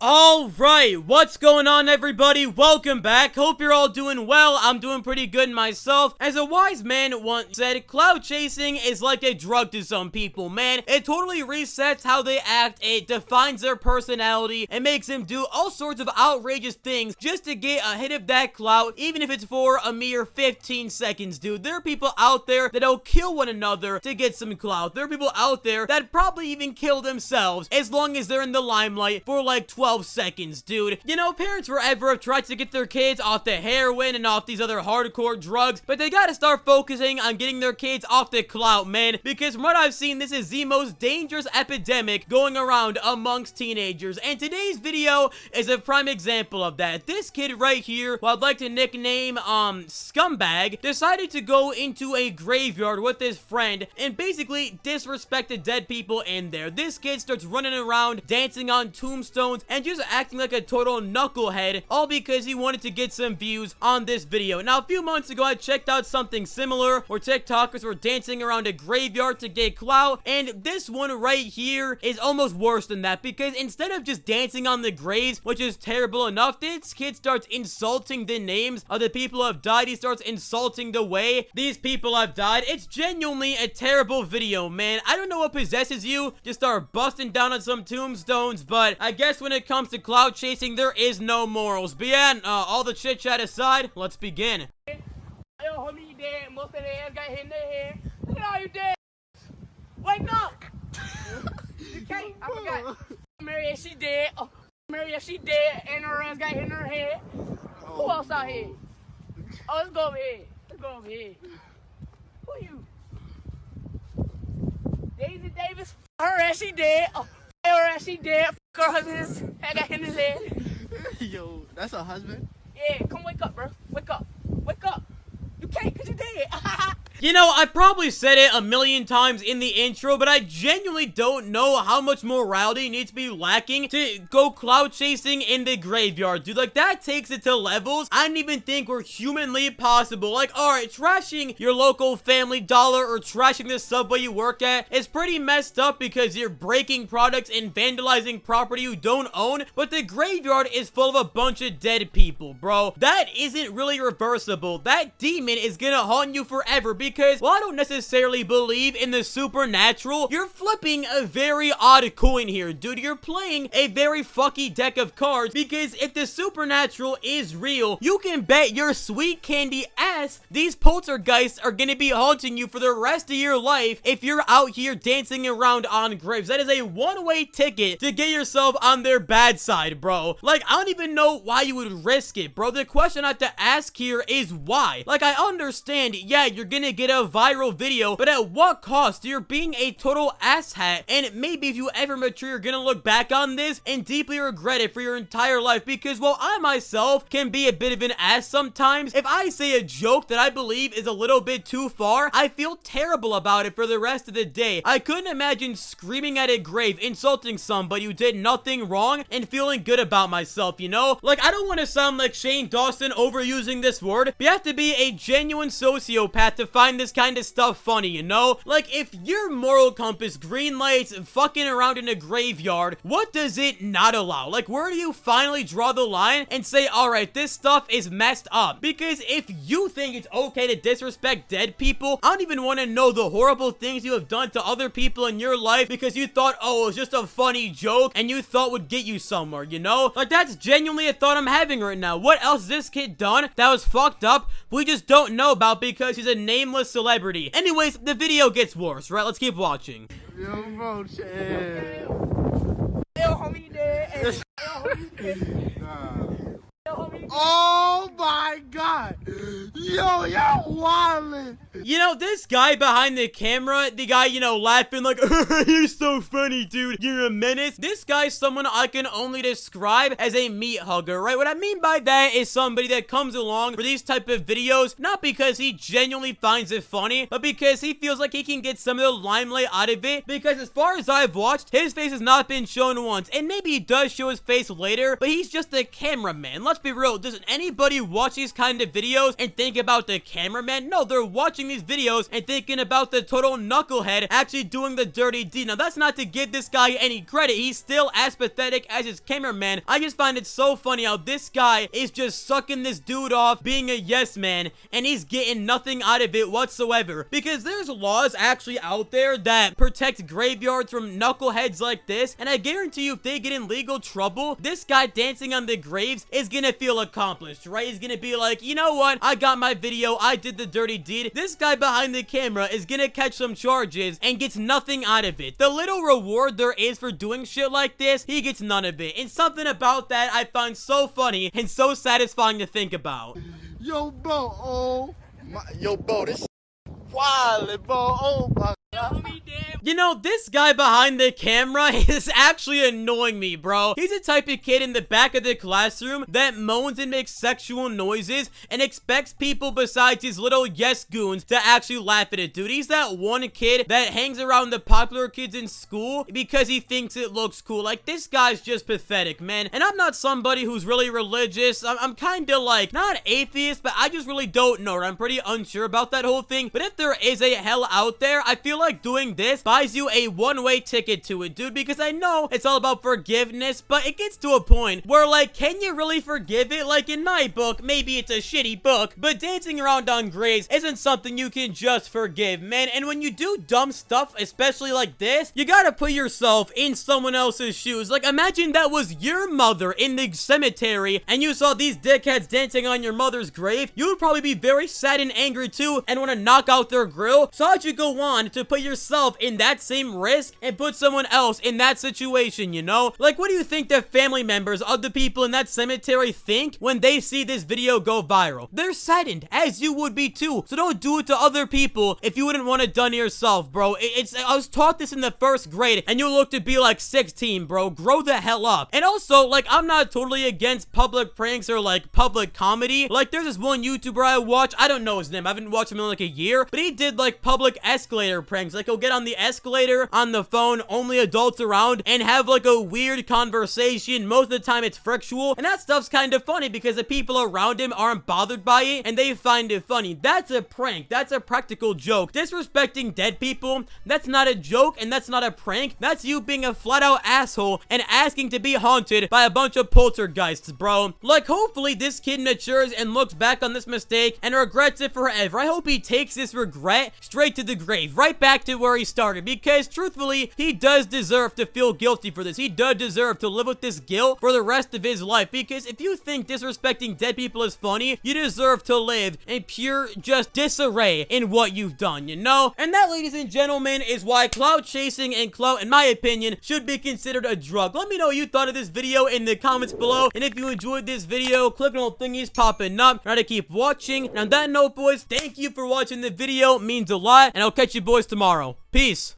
Alright, what's going on everybody? Welcome back. Hope you're all doing well. I'm doing pretty good myself. As a wise man once said, clout chasing is like a drug to some people, man. It totally resets how they act, it defines their personality, and makes them do all sorts of outrageous things just to get a hit of that clout, even if it's for a mere 15 seconds, dude. There are people out there that'll kill one another to get some clout. There are people out there that probably even kill themselves as long as they're in the limelight for like 12 seconds, dude. You know, parents forever have tried to get their kids off the heroin and off these other hardcore drugs, but they gotta start focusing on getting their kids off the clout, man, because from what I've seen, this is the most dangerous epidemic going around amongst teenagers, and today's video is a prime example of that. This kid right here, who I'd like to nickname, Scumbag, decided to go into a graveyard with his friend and basically disrespect the dead people in there. This kid starts running around, dancing on tombstones, and just acting like a total knucklehead, all because he wanted to get some views on this video. Now, a few months ago, I checked out something similar where TikTokers were dancing around a graveyard to get clout, and this one right here is almost worse than that, because instead of just dancing on the graves, which is terrible enough, this kid starts insulting the names of the people who have died. He starts insulting the way these people have died. It's genuinely a terrible video, man. I don't know what possesses you to start busting down on some tombstones, but I guess when it comes to clout chasing, there is no morals. But yeah, all the chit chat aside, let's begin. Yo, homie, you dead. Most of their ass got hit in their head. Look at all you dead. Wake up. You can't. I forgot. Mariette, she dead. Oh, Mariette, she dead. And her ass got hit in her head. Who else out here? Oh, let's go over here. Let's go over here. Who you? Daisy Davis. Her ass, she dead. Oh, her ass, she dead. Her husband got hit in his head. Yo, that's her husband? Yeah, come wake up, bro. Wake up. Wake up. You can't because you dead. You know, I probably said it a million times in the intro, but I genuinely don't know how much morality needs to be lacking to go clout chasing in the graveyard, dude. Like, that takes it to levels I didn't even think were humanly possible. Like, alright, trashing your local Family Dollar or trashing the Subway you work at is pretty messed up because you're breaking products and vandalizing property you don't own, but the graveyard is full of a bunch of dead people, bro. That isn't really reversible. That demon is gonna haunt you forever because, while I don't necessarily believe in the supernatural, you're flipping a very odd coin here, dude. You're playing a very fucky deck of cards, because if the supernatural is real, you can bet your sweet candy ass these poltergeists are gonna be haunting you for the rest of your life if you're out here dancing around on graves. That is a one-way ticket to get yourself on their bad side, bro. Like, I don't even know why you would risk it, bro. The question I have to ask here is why? Like, I understand, yeah, you're gonna get a viral video, but at what cost? You're being a total asshat, and maybe if you ever mature, you're gonna look back on this and deeply regret it for your entire life, because while I myself can be a bit of an ass sometimes, if I say a joke that I believe is a little bit too far, I feel terrible about it for the rest of the day. I couldn't imagine screaming at a grave, insulting somebody who did nothing wrong, and feeling good about myself, you know? Like, I don't want to sound like Shane Dawson overusing this word, but you have to be a genuine sociopath to find this kind of stuff funny, you know? Like, if your moral compass green lights fucking around in a graveyard, what does it not allow? Like, where do you finally draw the line and say, alright, this stuff is messed up? Because if you think it's okay to disrespect dead people, I don't even want to know the horrible things you have done to other people in your life because you thought, oh, it was just a funny joke and you thought would get you somewhere, you know? Like, that's genuinely a thought I'm having right now. What else has this kid done that was fucked up we just don't know about because he's a nameless celebrity? Anyways, the video gets worse, right? Let's keep watching. Yo, bro, chill. Yo, homie, you dead. Yo, homie, you dead. Yo, homie, you dead. Oh my god. Yo, you're wildin'. You know, this guy behind the camera, the guy, you know, laughing like, you're so funny, dude, you're a menace. This guy's someone I can only describe as a meat hugger, right? What I mean by that is somebody that comes along for these type of videos, not because he genuinely finds it funny, but because he feels like he can get some of the limelight out of it, because as far as I've watched, his face has not been shown once, and maybe he does show his face later, but he's just a cameraman. Let's be real, doesn't anybody watch these kind of videos and think about the cameraman? No, they're watching these these videos and thinking about the total knucklehead actually doing the dirty deed. Now, that's not to give this guy any credit. He's still as pathetic as his cameraman. I just find it so funny how this guy is just sucking this dude off, being a yes man, and he's getting nothing out of it whatsoever. Because there's laws actually out there that protect graveyards from knuckleheads like this, and I guarantee you if they get in legal trouble, this guy dancing on the graves is gonna feel accomplished, right? He's gonna be like, you know what? I got my video. I did the dirty deed. This guy behind the camera is gonna catch some charges and gets nothing out of it. The little reward there is for doing shit like this, he gets none of it. And something about that I find so funny and so satisfying to think about. Yo, bro, oh my, yo, bro, this wild, bro, oh my God. You know, this guy behind the camera is actually annoying me, bro. He's the type of kid in the back of the classroom that moans and makes sexual noises and expects people besides his little yes goons to actually laugh at it, dude. He's that one kid that hangs around the popular kids in school because he thinks it looks cool. Like, this guy's just pathetic, man. And I'm not somebody who's really religious. I'm kind of like, not atheist, but I just really don't know. I'm pretty unsure about that whole thing. But if there is a hell out there, I feel like doing this buys you a one-way ticket to it, dude, because I know it's all about forgiveness, but it gets to a point where, like, can you really forgive it? Like, in my book, maybe it's a shitty book, but dancing around on graves isn't something you can just forgive, man. And when you do dumb stuff, especially like this, you gotta put yourself in someone else's shoes. Like, imagine that was your mother in the cemetery and you saw these dickheads dancing on your mother's grave. You would probably be very sad and angry too and want to knock out their grill. So how'd you go on to put yourself in that same risk and put someone else in that situation, you know? Like, what do you think the family members of the people in that cemetery think when they see this video go viral? They're saddened, as you would be too. So don't do it to other people if you wouldn't want it done to yourself, bro. I was taught this in the first grade, and you look to be like 16, bro. Grow the hell up. And also, like, I'm not totally against public pranks or, like, public comedy. Like, there's this one YouTuber I watch. I don't know his name. I haven't watched him in, like, a year. But he did, like, public escalator pranks. Like, he'll get on the escalator on the phone, only adults around, and have like a weird conversation. Most of the time it's frictional, and that stuff's kind of funny because the people around him aren't bothered by it and they find it funny. That's a prank. That's a practical joke. Disrespecting dead people, that's not a joke and that's not a prank. That's you being a flat out asshole and asking to be haunted by a bunch of poltergeists, bro. Like, hopefully this kid matures and looks back on this mistake and regrets it forever. I hope he takes this regret straight to the grave, right back to where he started, because truthfully, he does deserve to feel guilty for this. He does deserve to live with this guilt for the rest of his life, because if you think disrespecting dead people is funny, you deserve to live in pure just disarray in what you've done, you know? And that, ladies and gentlemen, is why clout chasing and clout, in my opinion, should be considered a drug. Let me know what you thought of this video in the comments below, and if you enjoyed this video, click on all thingies popping up. Try to keep watching. And on that note, boys, thank you for watching the video. It means a lot, and I'll catch you boys tomorrow. Peace.